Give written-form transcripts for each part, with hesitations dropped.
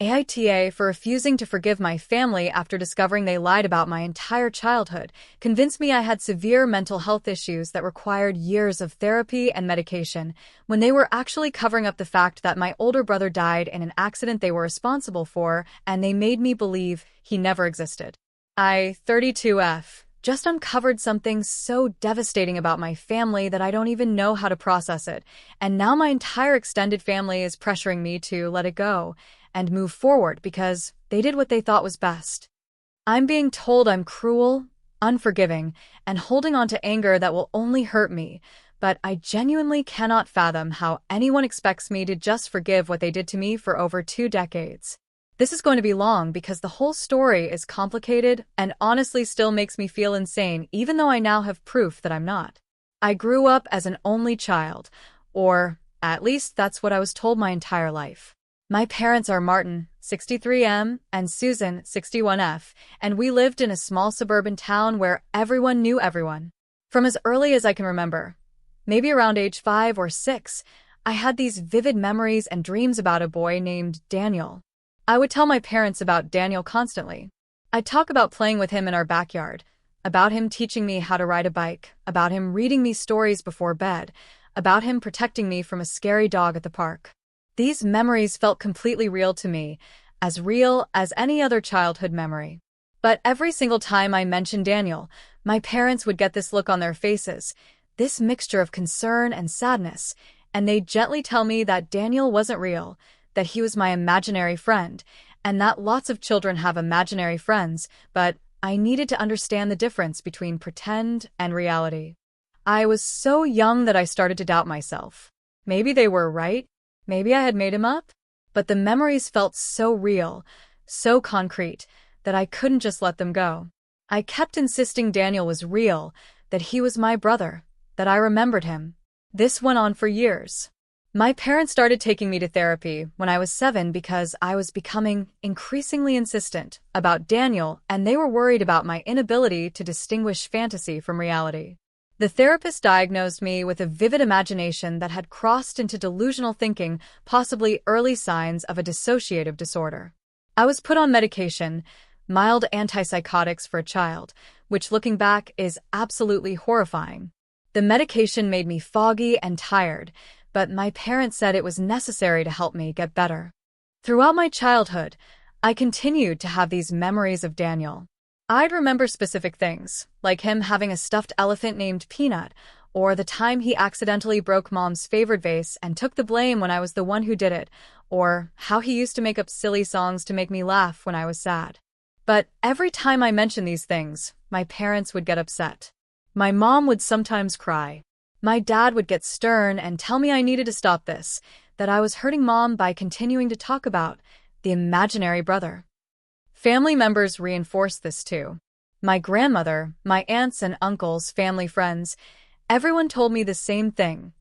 AITA for refusing to forgive my family after discovering they lied about my entire childhood, convinced me I had severe mental health issues that required years of therapy and medication, when they were actually covering up the fact that my older brother died in an accident they were responsible for, and they made me believe he never existed. I, 32F, just uncovered something so devastating about my family that I don't even know how to process it, and now my entire extended family is pressuring me to let it go and move forward because they did what they thought was best. I'm being told I'm cruel, unforgiving, and holding on to anger that will only hurt me, but I genuinely cannot fathom how anyone expects me to just forgive what they did to me for over 2 decades. This is going to be long because the whole story is complicated and honestly still makes me feel insane, even though I now have proof that I'm not. I grew up as an only child, or at least that's what I was told my entire life. My parents are Martin, 63M, and Susan, 61F, and we lived in a small suburban town where everyone knew everyone. From as early as I can remember, maybe around age 5 or 6, I had these vivid memories and dreams about a boy named Daniel. I would tell my parents about Daniel constantly. I'd talk about playing with him in our backyard, about him teaching me how to ride a bike, about him reading me stories before bed, about him protecting me from a scary dog at the park. These memories felt completely real to me, as real as any other childhood memory. But every single time I mentioned Daniel, my parents would get this look on their faces, this mixture of concern and sadness, and they'd gently tell me that Daniel wasn't real, that he was my imaginary friend, and that lots of children have imaginary friends, but I needed to understand the difference between pretend and reality. I was so young that I started to doubt myself. Maybe they were right. Maybe I had made him up, but the memories felt so real, so concrete, that I couldn't just let them go. I kept insisting Daniel was real, that he was my brother, that I remembered him. This went on for years. My parents started taking me to therapy when I was 7 because I was becoming increasingly insistent about Daniel, and they were worried about my inability to distinguish fantasy from reality. The therapist diagnosed me with a vivid imagination that had crossed into delusional thinking, possibly early signs of a dissociative disorder. I was put on medication, mild antipsychotics for a child, which looking back is absolutely horrifying. The medication made me foggy and tired, but my parents said it was necessary to help me get better. Throughout my childhood, I continued to have these memories of Daniel. I'd remember specific things, like him having a stuffed elephant named Peanut, or the time he accidentally broke Mom's favorite vase and took the blame when I was the one who did it, or how he used to make up silly songs to make me laugh when I was sad. But every time I mentioned these things, my parents would get upset. My mom would sometimes cry. My dad would get stern and tell me I needed to stop this, that I was hurting Mom by continuing to talk about the imaginary brother. Family members reinforced this too. My grandmother, my aunts and uncles, family friends, everyone told me the same thing.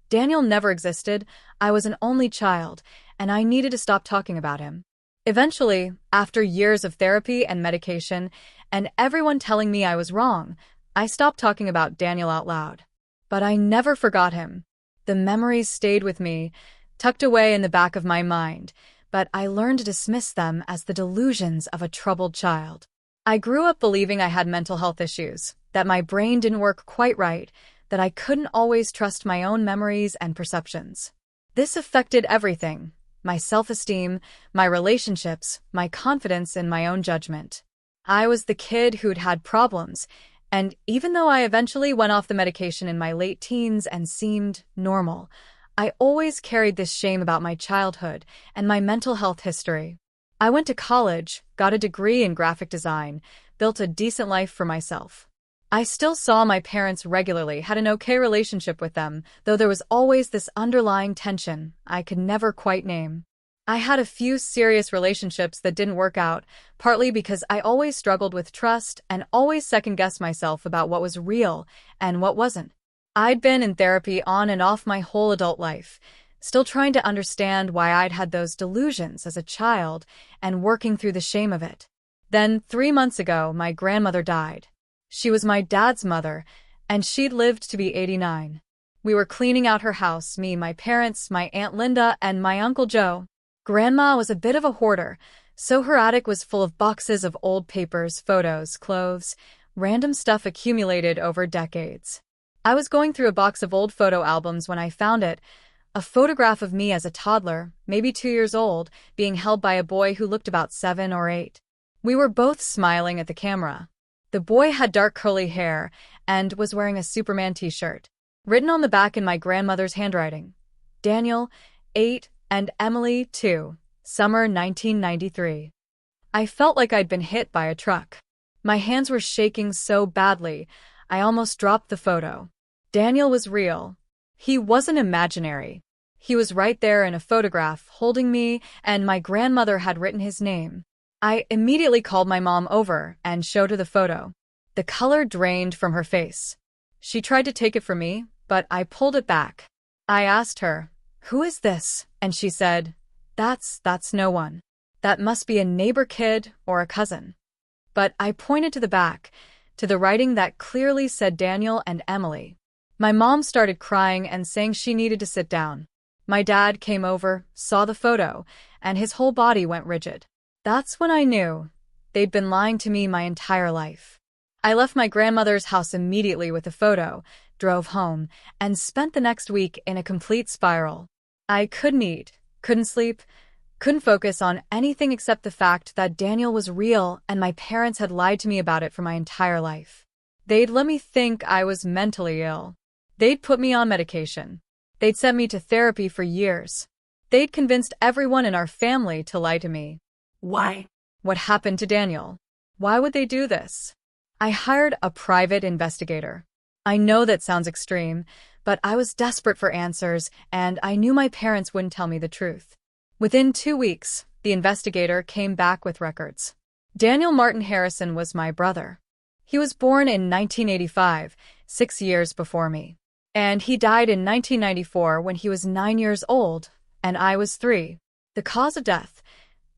Daniel never existed, I was an only child, and I needed to stop talking about him. Eventually, after years of therapy and medication, and everyone telling me I was wrong, I stopped talking about Daniel out loud. But I never forgot him. The memories stayed with me, tucked away in the back of my mind, but I learned to dismiss them as the delusions of a troubled child. I grew up believing I had mental health issues, that my brain didn't work quite right, that I couldn't always trust my own memories and perceptions. This affected everything: my self-esteem, my relationships, my confidence in my own judgment. I was the kid who'd had problems, and even though I eventually went off the medication in my late teens and seemed normal, I always carried this shame about my childhood and my mental health history. I went to college, got a degree in graphic design, built a decent life for myself. I still saw my parents regularly, had an okay relationship with them, though there was always this underlying tension I could never quite name. I had a few serious relationships that didn't work out, partly because I always struggled with trust and always second-guessed myself about what was real and what wasn't. I'd been in therapy on and off my whole adult life, still trying to understand why I'd had those delusions as a child and working through the shame of it. Then, 3 months ago, my grandmother died. She was my dad's mother, and she'd lived to be 89. We were cleaning out her house, me, my parents, my Aunt Linda, and my Uncle Joe. Grandma was a bit of a hoarder, so her attic was full of boxes of old papers, photos, clothes, random stuff accumulated over decades. I was going through a box of old photo albums when I found it, a photograph of me as a toddler, maybe 2 years old, being held by a boy who looked about 7 or 8. We were both smiling at the camera. The boy had dark curly hair and was wearing a Superman t-shirt. Written on the back in my grandmother's handwriting, Daniel, 8, and Emily, 2, summer 1993. I felt like I'd been hit by a truck. My hands were shaking so badly, I almost dropped the photo. Daniel was real. He wasn't imaginary. He was right there in a photograph, holding me, and my grandmother had written his name. I immediately called my mom over and showed her the photo. The color drained from her face. She tried to take it from me, but I pulled it back. I asked her, "Who is this?" And she said, That's no one. That must be a neighbor kid or a cousin." But I pointed to the back, to the writing that clearly said Daniel and Emily. My mom started crying and saying she needed to sit down. My dad came over, saw the photo, and his whole body went rigid. That's when I knew they'd been lying to me my entire life. I left my grandmother's house immediately with the photo, drove home, and spent the next week in a complete spiral. I couldn't eat, couldn't sleep, couldn't focus on anything except the fact that Daniel was real and my parents had lied to me about it for my entire life. They'd let me think I was mentally ill. They'd put me on medication. They'd sent me to therapy for years. They'd convinced everyone in our family to lie to me. Why? What happened to Daniel? Why would they do this? I hired a private investigator. I know that sounds extreme, but I was desperate for answers, and I knew my parents wouldn't tell me the truth. Within 2 weeks, the investigator came back with records. Daniel Martin Harrison was my brother. He was born in 1985, 6 years before me. And he died in 1994 when he was 9 years old, and I was 3. The cause of death: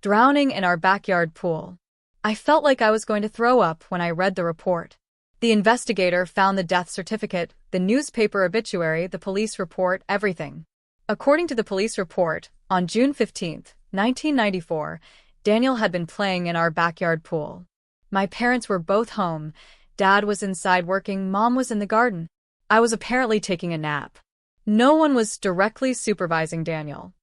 drowning in our backyard pool. I felt like I was going to throw up when I read the report. The investigator found the death certificate, the newspaper obituary, the police report, everything. According to the police report, on June 15, 1994, Daniel had been playing in our backyard pool. My parents were both home. Dad was inside working, Mom was in the garden. I was apparently taking a nap. No one was directly supervising Daniel.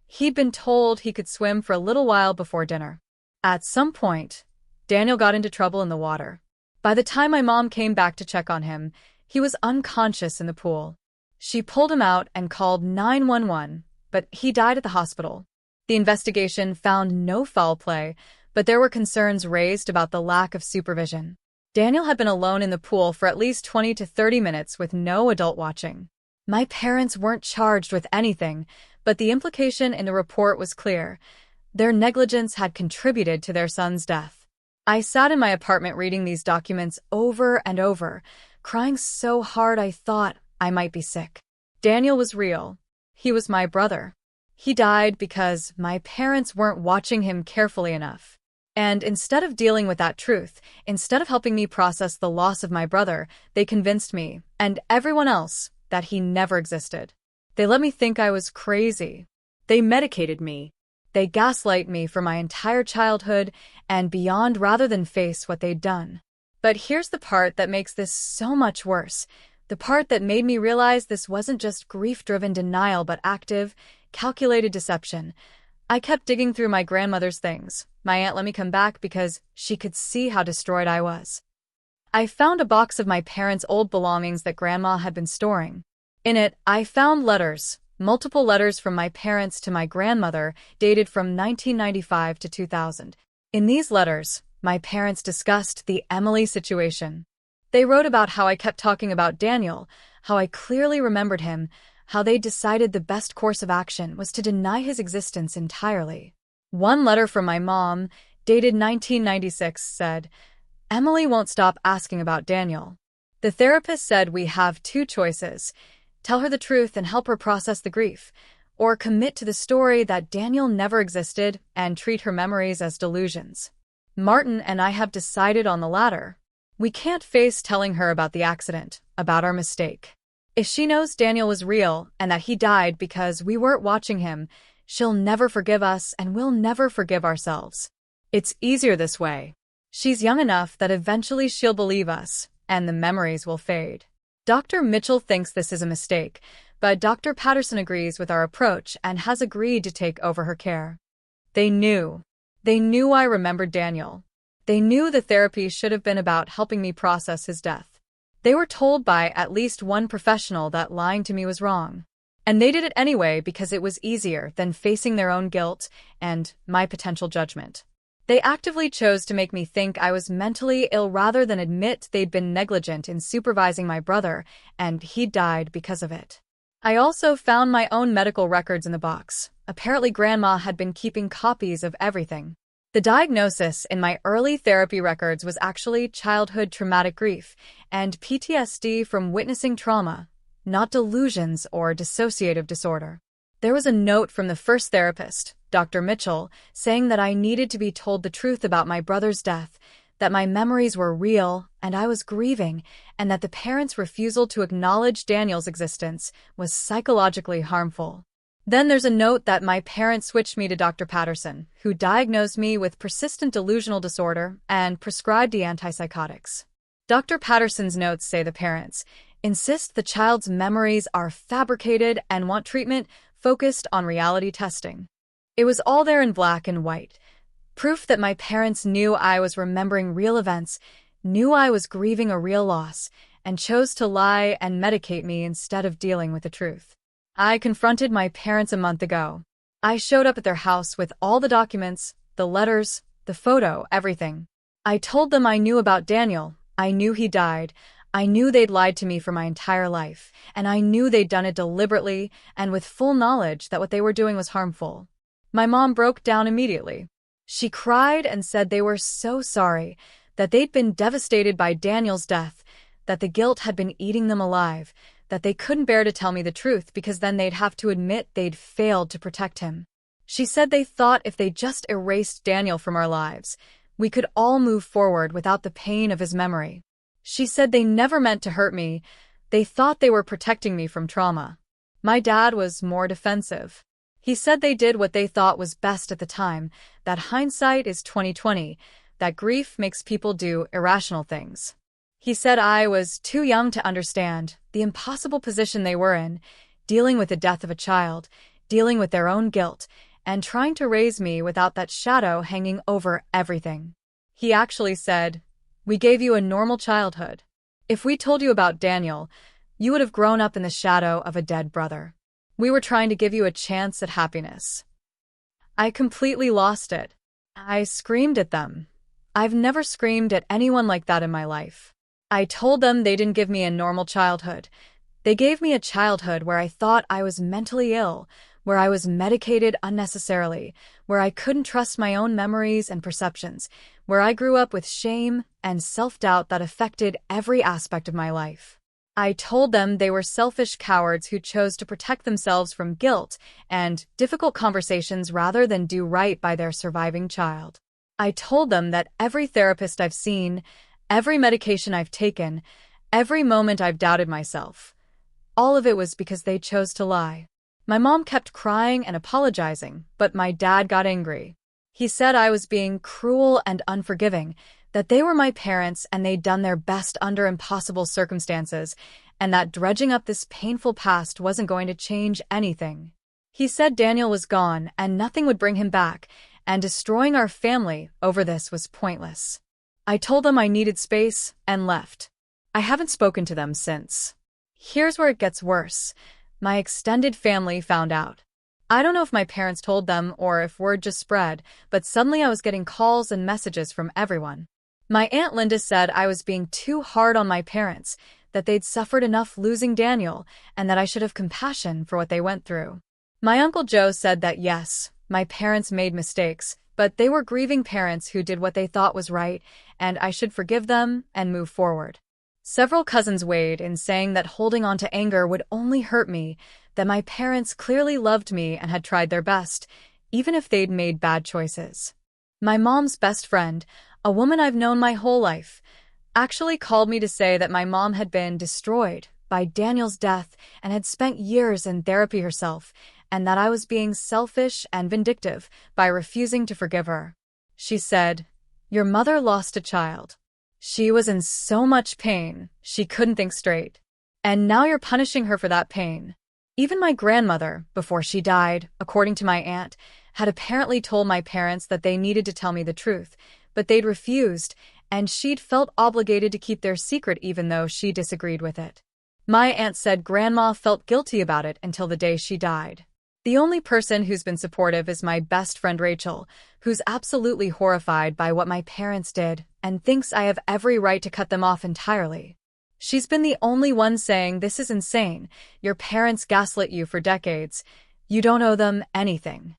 He'd been told he could swim for a little while before dinner. At some point, Daniel got into trouble in the water. By the time my mom came back to check on him, he was unconscious in the pool. She pulled him out and called 911, but he died at the hospital. The investigation found no foul play, but there were concerns raised about the lack of supervision. Daniel had been alone in the pool for at least 20 to 30 minutes with no adult watching. My parents weren't charged with anything, but the implication in the report was clear. Their negligence had contributed to their son's death. I sat in my apartment reading these documents over and over, crying so hard I thought I might be sick. Daniel was real. He was my brother. He died because my parents weren't watching him carefully enough. And instead of dealing with that truth, instead of helping me process the loss of my brother, they convinced me, and everyone else, that he never existed. They let me think I was crazy. They medicated me. They gaslight me for my entire childhood and beyond rather than face what they'd done. But here's the part that makes this so much worse. The part that made me realize this wasn't just grief-driven denial but active, calculated deception. I kept digging through my grandmother's things. My aunt let me come back because she could see how destroyed I was. I found a box of my parents' old belongings that Grandma had been storing. In it, I found letters, multiple letters from my parents to my grandmother, dated from 1995 to 2000. In these letters, my parents discussed the Emily situation. They wrote about how I kept talking about Daniel, how I clearly remembered him, how they decided the best course of action was to deny his existence entirely. One letter from my mom, dated 1996, said, "Emily won't stop asking about Daniel. The therapist said we have 2 choices. Tell her the truth and help her process the grief, or commit to the story that Daniel never existed and treat her memories as delusions. Martin and I have decided on the latter. We can't face telling her about the accident, about our mistake. If she knows Daniel was real and that he died because we weren't watching him, She'll never forgive us and we'll never forgive ourselves. It's easier this way. She's young enough that eventually she'll believe us, and the memories will fade. Dr. Mitchell thinks this is a mistake, but Dr. Patterson agrees with our approach and has agreed to take over her care. They knew. They knew I remembered Daniel. They knew the therapy should have been about helping me process his death. They were told by at least one professional that lying to me was wrong. And they did it anyway because it was easier than facing their own guilt and my potential judgment. They actively chose to make me think I was mentally ill rather than admit they'd been negligent in supervising my brother, and he died because of it. I also found my own medical records in the box. Apparently, Grandma had been keeping copies of everything. The diagnosis in my early therapy records was actually childhood traumatic grief and PTSD from witnessing trauma, not delusions or dissociative disorder. There was a note from the first therapist, Dr. Mitchell, saying that I needed to be told the truth about my brother's death, that my memories were real and I was grieving, and that the parents' refusal to acknowledge Daniel's existence was psychologically harmful. Then there's a note that my parents switched me to Dr. Patterson, who diagnosed me with persistent delusional disorder and prescribed the antipsychotics. Dr. Patterson's notes say the parents insist the child's memories are fabricated and want treatment focused on reality testing. It was all there in black and white. Proof that my parents knew I was remembering real events, knew I was grieving a real loss, and chose to lie and medicate me instead of dealing with the truth. I confronted my parents a month ago. I showed up at their house with all the documents, the letters, the photo, everything. I told them I knew about Daniel. I knew he died. I knew they'd lied to me for my entire life, and I knew they'd done it deliberately and with full knowledge that what they were doing was harmful. My mom broke down immediately. She cried and said they were so sorry, that they'd been devastated by Daniel's death, that the guilt had been eating them alive, that they couldn't bear to tell me the truth because then they'd have to admit they'd failed to protect him. She said they thought if they just erased Daniel from our lives, we could all move forward without the pain of his memory. She said they never meant to hurt me. They thought they were protecting me from trauma. My dad was more defensive. He said they did what they thought was best at the time, that hindsight is 20/20, that grief makes people do irrational things. He said I was too young to understand the impossible position they were in, dealing with the death of a child, dealing with their own guilt, and trying to raise me without that shadow hanging over everything. He actually said, "We gave you a normal childhood. If we told you about Daniel, you would have grown up in the shadow of a dead brother. We were trying to give you a chance at happiness." I completely lost it. I screamed at them. I've never screamed at anyone like that in my life. I told them they didn't give me a normal childhood. They gave me a childhood where I thought I was mentally ill, where I was medicated unnecessarily, where I couldn't trust my own memories and perceptions, where I grew up with shame and self-doubt that affected every aspect of my life. I told them they were selfish cowards who chose to protect themselves from guilt and difficult conversations rather than do right by their surviving child. I told them that every therapist I've seen, every medication I've taken, every moment I've doubted myself, all of it was because they chose to lie. My mom kept crying and apologizing, but my dad got angry. He said I was being cruel and unforgiving, that they were my parents and they'd done their best under impossible circumstances, and that dredging up this painful past wasn't going to change anything. He said Daniel was gone and nothing would bring him back, and destroying our family over this was pointless. I told them I needed space and left. I haven't spoken to them since. Here's where it gets worse. My extended family found out. I don't know if my parents told them or if word just spread, but suddenly I was getting calls and messages from everyone. My Aunt Linda said I was being too hard on my parents, that they'd suffered enough losing Daniel, and that I should have compassion for what they went through. My Uncle Joe said that yes, my parents made mistakes, but they were grieving parents who did what they thought was right, and I should forgive them and move forward. Several cousins weighed in saying that holding on to anger would only hurt me, that my parents clearly loved me and had tried their best, even if they'd made bad choices. My mom's best friend, a woman I've known my whole life, actually called me to say that my mom had been destroyed by Daniel's death and had spent years in therapy herself, and that I was being selfish and vindictive by refusing to forgive her. She said, "Your mother lost a child. She was in so much pain, she couldn't think straight. And now you're punishing her for that pain." Even my grandmother, before she died, according to my aunt, had apparently told my parents that they needed to tell me the truth, but they'd refused, and she'd felt obligated to keep their secret even though she disagreed with it. My aunt said Grandma felt guilty about it until the day she died. The only person who's been supportive is my best friend Rachel, who's absolutely horrified by what my parents did and thinks I have every right to cut them off entirely. She's been the only one saying, "This is insane. Your parents gaslit you for decades. You don't owe them anything."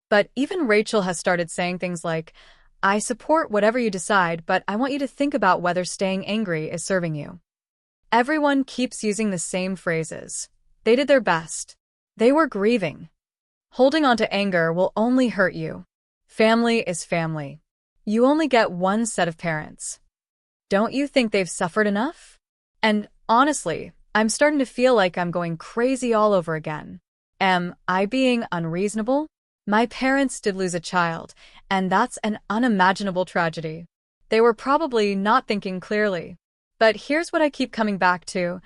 But even Rachel has started saying things like, "I support whatever you decide, but I want you to think about whether staying angry is serving you." Everyone keeps using the same phrases. They did their best. They were grieving. Holding on to anger will only hurt you. Family is family. You only get one set of parents. Don't you think they've suffered enough? And honestly, I'm starting to feel like I'm going crazy all over again. Am I being unreasonable? My parents did lose a child, and that's an unimaginable tragedy. They were probably not thinking clearly. But here's what I keep coming back to.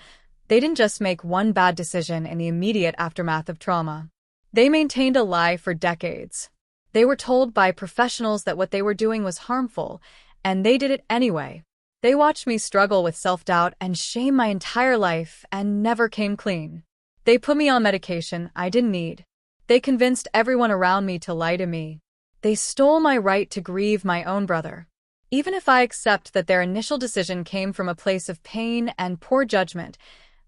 They didn't just make one bad decision in the immediate aftermath of trauma. They maintained a lie for decades. They were told by professionals that what they were doing was harmful, and they did it anyway. They watched me struggle with self-doubt and shame my entire life and never came clean. They put me on medication I didn't need. They convinced everyone around me to lie to me. They stole my right to grieve my own brother. Even if I accept that their initial decision came from a place of pain and poor judgment,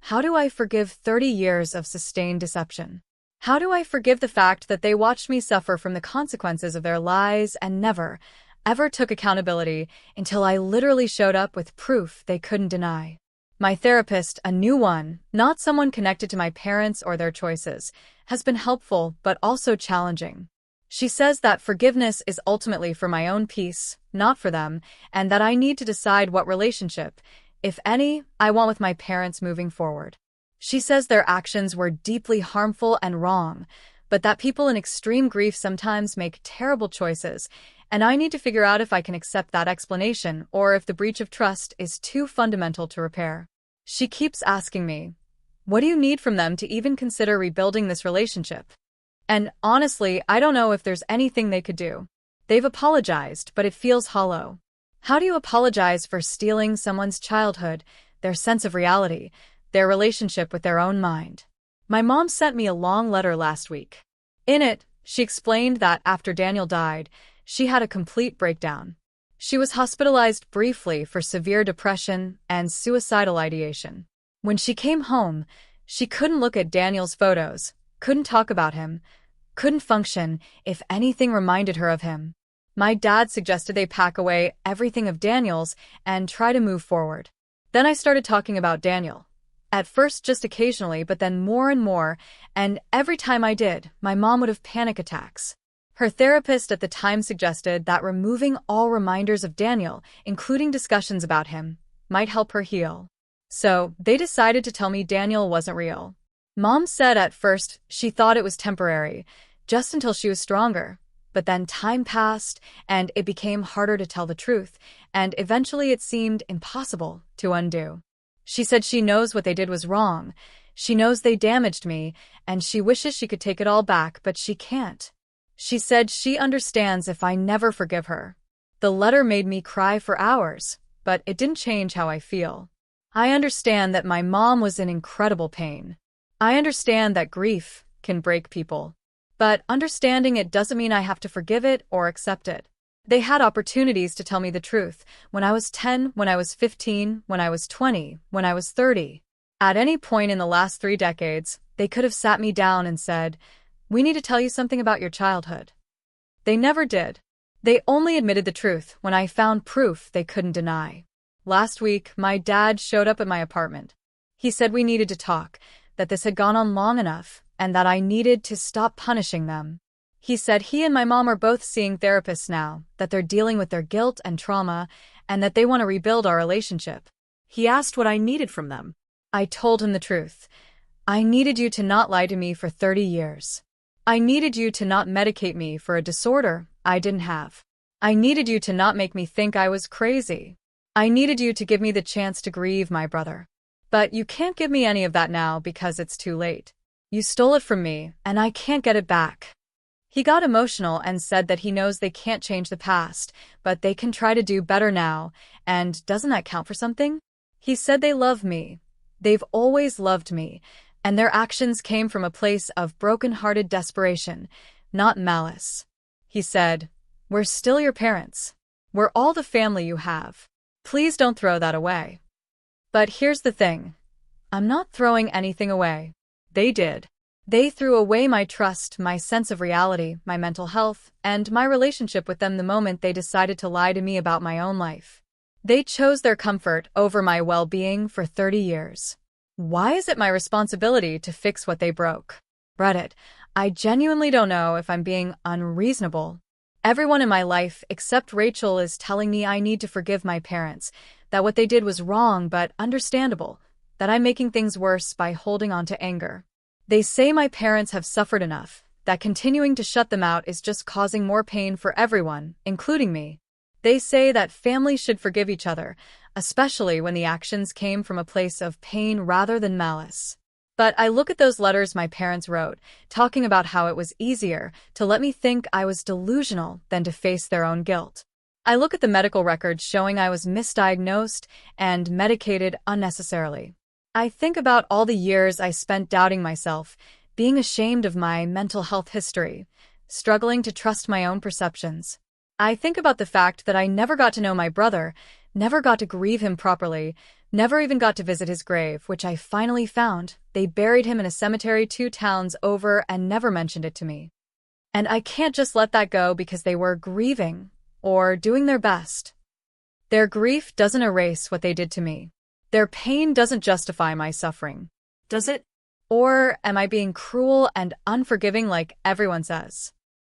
how do I forgive 30 years of sustained deception? How do I forgive the fact that they watched me suffer from the consequences of their lies and never, ever took accountability until I literally showed up with proof they couldn't deny? My therapist, a new one, not someone connected to my parents or their choices, has been helpful but also challenging. She says that forgiveness is ultimately for my own peace, not for them, and that I need to decide what relationship, if any, I want with my parents moving forward. She says their actions were deeply harmful and wrong, but that people in extreme grief sometimes make terrible choices, and I need to figure out if I can accept that explanation or if the breach of trust is too fundamental to repair. She keeps asking me, "What do you need from them to even consider rebuilding this relationship?" And honestly, I don't know if there's anything they could do. They've apologized, but it feels hollow. How do you apologize for stealing someone's childhood, their sense of reality, their relationship with their own mind? My mom sent me a long letter last week. In it, she explained that after Daniel died, she had a complete breakdown. She was hospitalized briefly for severe depression and suicidal ideation. When she came home, she couldn't look at Daniel's photos, couldn't talk about him, couldn't function if anything reminded her of him. My dad suggested they pack away everything of Daniel's and try to move forward. Then I started talking about Daniel. At first just occasionally, but then more and more, and every time I did, my mom would have panic attacks. Her therapist at the time suggested that removing all reminders of Daniel, including discussions about him, might help her heal. So, they decided to tell me Daniel wasn't real. Mom said at first she thought it was temporary, just until she was stronger. But then time passed, and it became harder to tell the truth, and eventually it seemed impossible to undo. She said she knows what they did was wrong, she knows they damaged me, and she wishes she could take it all back, but she can't. She said she understands if I never forgive her. The letter made me cry for hours, but it didn't change how I feel. I understand that my mom was in incredible pain. I understand that grief can break people. But understanding it doesn't mean I have to forgive it or accept it. They had opportunities to tell me the truth, when I was 10, when I was 15, when I was 20, when I was 30. At any point in the last 3 decades, they could have sat me down and said, "We need to tell you something about your childhood." They never did. They only admitted the truth when I found proof they couldn't deny. Last week, my dad showed up at my apartment. He said we needed to talk, that this had gone on long enough, and that I needed to stop punishing them. He said he and my mom are both seeing therapists now, that they're dealing with their guilt and trauma, and that they want to rebuild our relationship. He asked what I needed from them. I told him the truth. I needed you to not lie to me for 30 years. I needed you to not medicate me for a disorder I didn't have. I needed you to not make me think I was crazy. I needed you to give me the chance to grieve my brother. But you can't give me any of that now because it's too late. You stole it from me, and I can't get it back." He got emotional and said that he knows they can't change the past, but they can try to do better now, and doesn't that count for something? He said they love me. They've always loved me, and their actions came from a place of broken-hearted desperation, not malice. He said, "We're still your parents. We're all the family you have. Please don't throw that away." But here's the thing. I'm not throwing anything away. They did. They threw away my trust, my sense of reality, my mental health, and my relationship with them the moment they decided to lie to me about my own life. They chose their comfort over my well-being for 30 years. Why is it my responsibility to fix what they broke? Reddit. I genuinely don't know if I'm being unreasonable. Everyone in my life except Rachel is telling me I need to forgive my parents, that what they did was wrong but understandable, that I'm making things worse by holding on to anger. They say my parents have suffered enough, that continuing to shut them out is just causing more pain for everyone, including me. They say that families should forgive each other, especially when the actions came from a place of pain rather than malice. But I look at those letters my parents wrote, talking about how it was easier to let me think I was delusional than to face their own guilt. I look at the medical records showing I was misdiagnosed and medicated unnecessarily. I think about all the years I spent doubting myself, being ashamed of my mental health history, struggling to trust my own perceptions. I think about the fact that I never got to know my brother, never got to grieve him properly, never even got to visit his grave, which I finally found. They buried him in a cemetery 2 towns over and never mentioned it to me. And I can't just let that go because they were grieving or doing their best. Their grief doesn't erase what they did to me. Their pain doesn't justify my suffering, does it? Or am I being cruel and unforgiving like everyone says?